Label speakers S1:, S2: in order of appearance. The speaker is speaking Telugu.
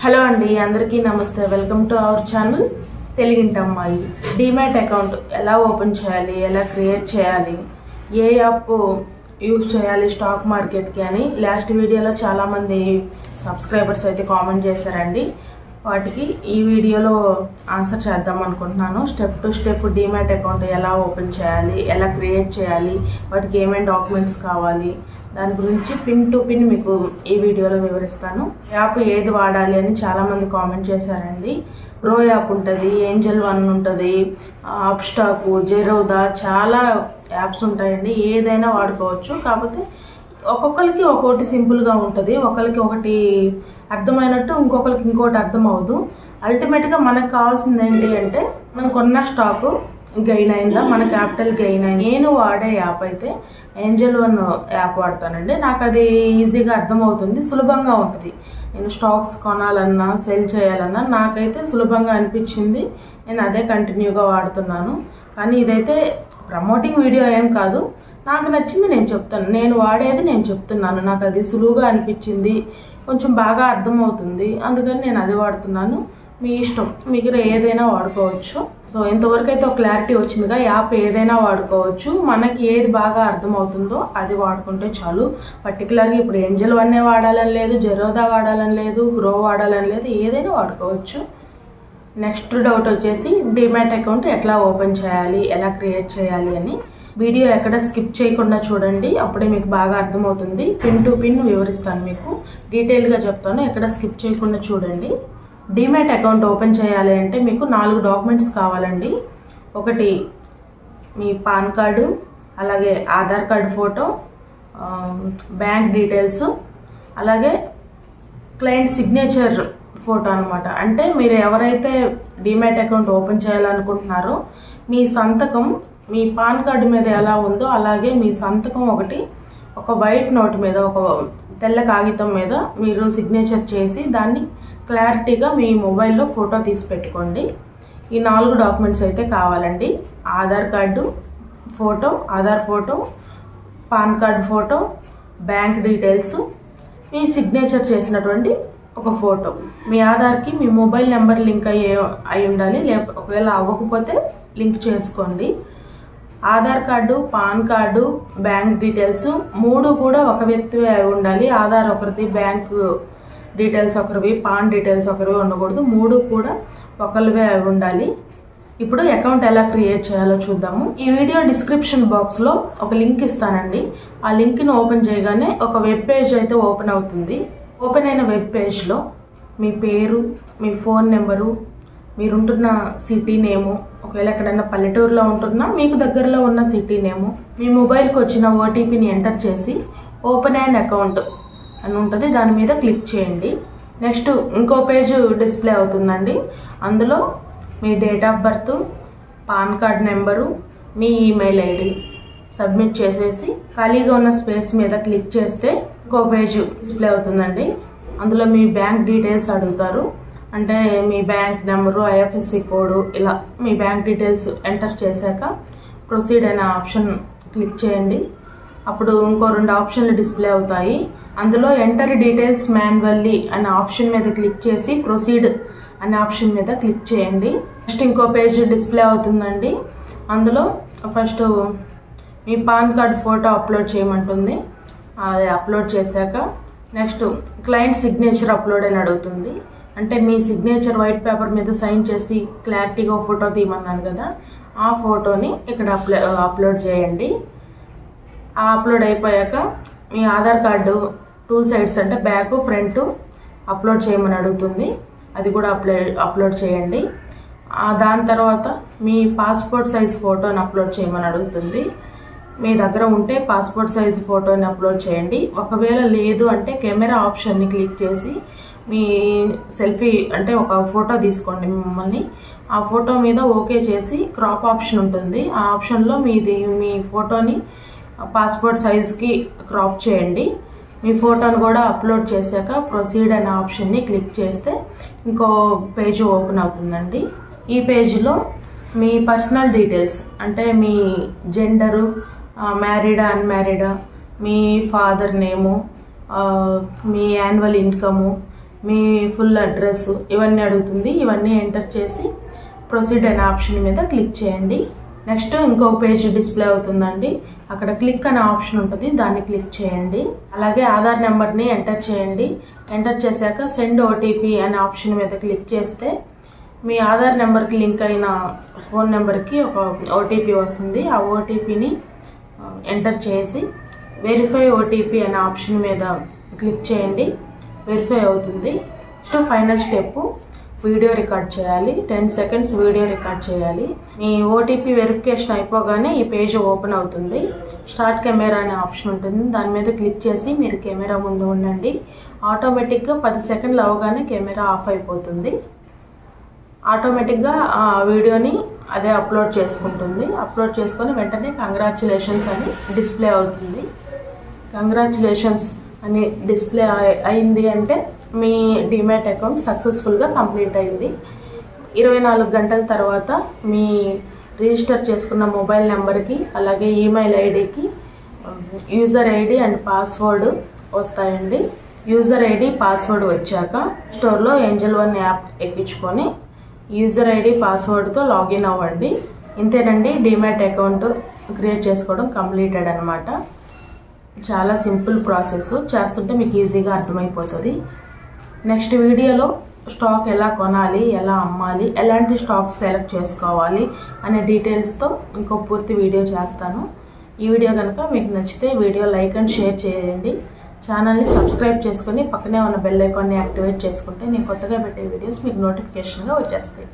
S1: హలో అండి, అందరికీ నమస్తే. వెల్కమ్ టు అవర్ ఛానల్ తెలుగింటి అమ్మాయి. డీమ్యాట్ అకౌంట్ ఎలా ఓపెన్ చేయాలి, ఎలా క్రియేట్ చేయాలి, ఏ యాప్ యూజ్ చేయాలి స్టాక్ మార్కెట్కి అని లాస్ట్ వీడియోలో చాలామంది సబ్స్క్రైబర్స్ అయితే కామెంట్ చేశారండి. వాటికి ఈ వీడియోలో ఆన్సర్ చేద్దాం అనుకుంటున్నాను. Step to step demat account ఎలా ఓపెన్ చేయాలి, ఎలా క్రియేట్ చేయాలి, వాటికి ఏమేమి డాక్యుమెంట్స్ కావాలి, దాని గురించి పిన్ టు పిన్ మీకు ఈ వీడియోలో వివరిస్తాను. యాప్ ఏది వాడాలి అని చాలామంది కామెంట్ చేశారండి. గ్రో యాప్ ఉంటుంది, ఏంజల్ వన్ ఉంటుంది, అప్స్టాక్, జెరోదా, చాలా యాప్స్ ఉంటాయండి. ఏదైనా వాడుకోవచ్చు. కాకపోతే ఒక్కొక్కరికి ఒక్కొక్కటి సింపుల్గా ఉంటుంది, ఒకరికి ఒకటి అర్థమైనట్టు ఇంకొకరికి ఇంకోటి అర్థం అవ్వదు. అల్టిమేట్గా మనకు కావాల్సింది ఏంటి అంటే మనకున్న స్టాకు గెయిన్ అయిందా, మన క్యాపిటల్ గెయిన్ అయింది. నేను వాడే యాప్ అయితే ఏంజల్ వన్ యాప్ వాడతానండి. నాకు అది ఈజీగా అర్థమవుతుంది, సులభంగా ఉంటుంది. నేను స్టాక్స్ కొనాలన్నా సెల్ చేయాలన్నా నాకైతే సులభంగా అనిపించింది. నేను అదే కంటిన్యూగా వాడుతున్నాను. కానీ ఇదైతే ప్రమోటింగ్ వీడియో ఏం కాదు, నాకు నచ్చింది నేను చెప్తాను. నేను వాడేది నేను చెప్తున్నాను. నాకు అది సులువుగా అనిపించింది, కొంచెం బాగా అర్థమవుతుంది, అందుకని నేను అది వాడుతున్నాను. మీ ఇష్టం, మీకు ఏదైనా వాడుకోవచ్చు. సో ఇంతవరకు అయితే ఒక క్లారిటీ వచ్చిందిగా, యాప్ ఏదైనా వాడుకోవచ్చు. మనకి ఏది బాగా అర్థమవుతుందో అది వాడుకుంటే చాలు. పర్టికులర్గా ఇప్పుడు ఏంజల్ వన్నే వాడాలని లేదు, జెరోదా వాడాలని లేదు, గ్రో వాడాలని లేదు, ఏదైనా వాడుకోవచ్చు. నెక్స్ట్ డౌట్ వచ్చేసి డీమ్యాట్ అకౌంట్ ఎట్లా ఓపెన్ చేయాలి, ఎలా క్రియేట్ చేయాలి అని. వీడియో ఎక్కడ స్కిప్ చేయకుండా చూడండి, అప్పుడే మీకు బాగా అర్థమవుతుంది. పిన్ టు పిన్ వివరిస్తాను, మీకు డీటెయిల్గా చెప్తాను. ఎక్కడ స్కిప్ చేయకుండా చూడండి. డీమ్యాట్ అకౌంట్ ఓపెన్ చేయాలి అంటే మీకు 4 డాక్యుమెంట్స్ కావాలండి. ఒకటి మీ పాన్ కార్డు, అలాగే Aadhaar card photo, bank details, అలాగే క్లయింట్ సిగ్నేచర్ ఫోటో అనమాట. అంటే మీరు ఎవరైతే డీమ్యాట్ అకౌంట్ ఓపెన్ చేయాలనుకుంటున్నారో మీ సంతకం మీ పాన్ కార్డు మీద ఎలా ఉందో అలాగే మీ సంతకం ఒకటి ఒక వైట్ నోట్ మీద, ఒక తెల్ల కాగితం మీద మీరు సిగ్నేచర్ చేసి దాన్ని క్లారిటీగా మీ మొబైల్లో ఫోటో తీసి పెట్టుకోండి. ఈ 4 డాక్యుమెంట్స్ అయితే కావాలండి. Aadhaar card photo, Aadhaar photo, PAN card photo, bank details, మీ సిగ్నేచర్ చేసినటువంటి ఒక ఫోటో. మీ ఆధార్కి మీ మొబైల్ నెంబర్ లింక్ అయి ఉండాలి. ఒకవేళ అవ్వకపోతే లింక్ చేసుకోండి. Aadhaar card, PAN card, bank details 3 కూడా ఒక వ్యక్తివే అయి ఉండాలి. ఆధార్ ఒకరిది, బ్యాంక్ డీటెయిల్స్ ఒకరివి, పాన్ డీటెయిల్స్ ఒకరివి ఉండకూడదు. 3 కూడా ఒకరివే అయి ఉండాలి. ఇప్పుడు అకౌంట్ ఎలా క్రియేట్ చేయాలో చూద్దాము. ఈ వీడియో డిస్క్రిప్షన్ బాక్స్లో ఒక లింక్ ఇస్తానండి. ఆ లింక్ని ఓపెన్ చేయగానే ఒక వెబ్ పేజ్ అయితే ఓపెన్ అవుతుంది. ఓపెన్ అయిన వెబ్ పేజ్లో మీ పేరు, మీ ఫోన్ నెంబరు, మీరుంటున్న సిటీ నేము, ఒకవేళ ఎక్కడైనా పల్లెటూరులో ఉంటున్నా మీకు దగ్గరలో ఉన్న సిటీ నేము, మీ మొబైల్కి వచ్చిన ఓటీపీని ఎంటర్ చేసి ఓపెన్ అయిన అకౌంట్ అని ఉంటుంది, దాని మీద క్లిక్ చేయండి. నెక్స్ట్ ఇంకో పేజ్ డిస్ప్లే అవుతుందండి. అందులో మీ date of birth, PAN card number, మీ ఈమెయిల్ ఐడి సబ్మిట్ చేసేసి ఖాళీగా ఉన్న స్పేస్ మీద క్లిక్ చేస్తే ఇంకో పేజ్ డిస్ప్లే అవుతుందండి. అందులో మీ బ్యాంక్ డీటెయిల్స్ అడుగుతారు. అంటే మీ బ్యాంక్ నెంబరు, ఐఎఫ్ఎస్సి కోడ్, ఇలా మీ బ్యాంక్ డీటెయిల్స్ ఎంటర్ చేశాక ప్రొసీడ్ అనే ఆప్షన్ క్లిక్ చేయండి. అప్పుడు ఇంకో 2 ఆప్షన్లు డిస్ప్లే అవుతాయి. అందులో ఎంటర్ డీటెయిల్స్ మాన్యువల్లీ అనే ఆప్షన్ మీద క్లిక్ చేసి ప్రొసీడ్ అనే ఆప్షన్ మీద క్లిక్ చేయండి. నెక్స్ట్ ఇంకో పేజ్ డిస్ప్లే అవుతుందండి. అందులో ఫస్ట్ మీ పాన్ కార్డ్ ఫోటో అప్లోడ్ చేయమంటుంది. అది అప్లోడ్ చేశాక నెక్స్ట్ క్లయింట్ సిగ్నేచర్ అప్లోడ్ అని అడుగుతుంది. అంటే మీ సిగ్నేచర్ వైట్ పేపర్ మీద సైన్ చేసి క్లారిటీగా ఫోటో తీయమన్నాను కదా, ఆ ఫోటోని ఇక్కడ అప్లోడ్ చేయండి. ఆ అప్లోడ్ అయిపోయాక మీ ఆధార్ కార్డు 2 సైడ్స్ అంటే బ్యాక్ ఫ్రంట్ అప్లోడ్ చేయమని అడుగుతుంది. అది కూడా అప్లోడ్ చేయండి. దాని తర్వాత మీ పాస్పోర్ట్ సైజ్ ఫోటోని అప్లోడ్ చేయమని అడుగుతుంది. మీ దగ్గర ఉంటే పాస్పోర్ట్ సైజ్ ఫోటోని అప్లోడ్ చేయండి. ఒకవేళ లేదు అంటే కెమెరా ఆప్షన్ని క్లిక్ చేసి మీ సెల్ఫీ అంటే ఒక ఫోటో తీసుకోండి మిమ్మల్ని. ఆ ఫోటో మీద ఓకే చేసి క్రాప్ ఆప్షన్ ఉంటుంది. ఆ ఆప్షన్లో మీ ఫోటోని పాస్పోర్ట్ సైజ్కి క్రాప్ చేయండి. మీ ఫోటోని కూడా అప్లోడ్ చేశాక ప్రొసీడ్ అనే ఆప్షన్ని క్లిక్ చేస్తే ఇంకో పేజ్ ఓపెన్ అవుతుందండి. ఈ పేజ్లో మీ పర్సనల్ డీటెయిల్స్ అంటే మీ జెండరు, మ్యారీడా అన్మ్యారీడా, మీ ఫాదర్ నేము, మీ యాన్యువల్ ఇన్కము, మీ ఫుల్ అడ్రస్ ఇవన్నీ అడుగుతుంది. ఇవన్నీ ఎంటర్ చేసి ప్రొసీడ్ అనే ఆప్షన్ మీద క్లిక్ చేయండి. నెక్స్ట్ ఇంకో పేజ్ డిస్ప్లే అవుతుందండి. అక్కడ క్లిక్ అనే ఆప్షన్ ఉంటుంది, దాన్ని క్లిక్ చేయండి. అలాగే ఆధార్ నెంబర్ని ఎంటర్ చేయండి. ఎంటర్ చేశాక సెండ్ ఓటీపీ అనే ఆప్షన్ మీద క్లిక్ చేస్తే మీ ఆధార్ నెంబర్కి లింక్ అయిన ఫోన్ నెంబర్కి ఒక ఓటీపీ వస్తుంది. ఆ ఓటీపీని ఎంటర్ చేసి వెరిఫై ఓటీపీ అనే ఆప్షన్ మీద క్లిక్ చేయండి. వెరిఫై అవుతుంది. Next final step video record చేయాలి. 10 seconds వీడియో రికార్డ్ చేయాలి. మీ ఓటీపీ వెరిఫికేషన్ అయిపోగానే ఈ పేజ్ ఓపెన్ అవుతుంది. స్టార్ట్ కెమెరా అనే ఆప్షన్ ఉంటుంది, దాని మీద క్లిక్ చేసి మీరు కెమెరా ముందు ఉండండి. ఆటోమేటిక్గా 10 seconds అవగానే కెమెరా ఆఫ్ అయిపోతుంది. ఆటోమేటిక్గా ఆ వీడియోని అదే అప్లోడ్ చేసుకుంటుంది. అప్లోడ్ చేసుకొని వెంటనే కంగ్రాచులేషన్స్ అని డిస్ప్లే అవుతుంది. కంగ్రాచులేషన్స్ అని డిస్ప్లే అయింది అంటే మీ డిమాట్ అకౌంట్ సక్సెస్ఫుల్గా కంప్లీట్ అయింది. 24 గంటల తర్వాత మీ రిజిస్టర్ చేసుకున్న మొబైల్ నెంబర్కి అలాగే ఈమెయిల్ ఐడికి యూజర్ ఐడి అండ్ పాస్వర్డ్ వస్తాయండి. యూజర్ ఐడి పాస్వర్డ్ వచ్చాక స్టోర్లో ఏంజల్ వన్ యాప్ ఎక్కించుకొని యూజర్ ఐడి పాస్వర్డ్తో లాగిన్ అవ్వండి. ఇంతేనండి, డిమాట్ అకౌంట్ క్రియేట్ చేసుకోవడం కంప్లీటెడ్ అనమాట. చాలా సింపుల్ ప్రాసెస్, చేస్తుంటే మీకు ఈజీగా అర్థమైపోతుంది. నెక్స్ట్ వీడియోలో స్టాక్ ఎలా కొనాలి, ఎలా అమ్మాలి, ఎలాంటి స్టాక్స్ సెలెక్ట్ చేసుకోవాలి అనే డీటెయిల్స్తో ఇంకో పూర్తి వీడియో చేస్తాను. ఈ వీడియో కనుక మీకు నచ్చితే వీడియో లైక్ అండ్ షేర్ చేయండి. ఛానల్ని సబ్స్క్రైబ్ చేసుకుని పక్కనే ఉన్న బెల్ ఐకాన్ని యాక్టివేట్ చేసుకుంటే నేను కొత్తగా పెట్టే వీడియోస్ మీకు నోటిఫికేషన్గా వచ్చేస్తాయి.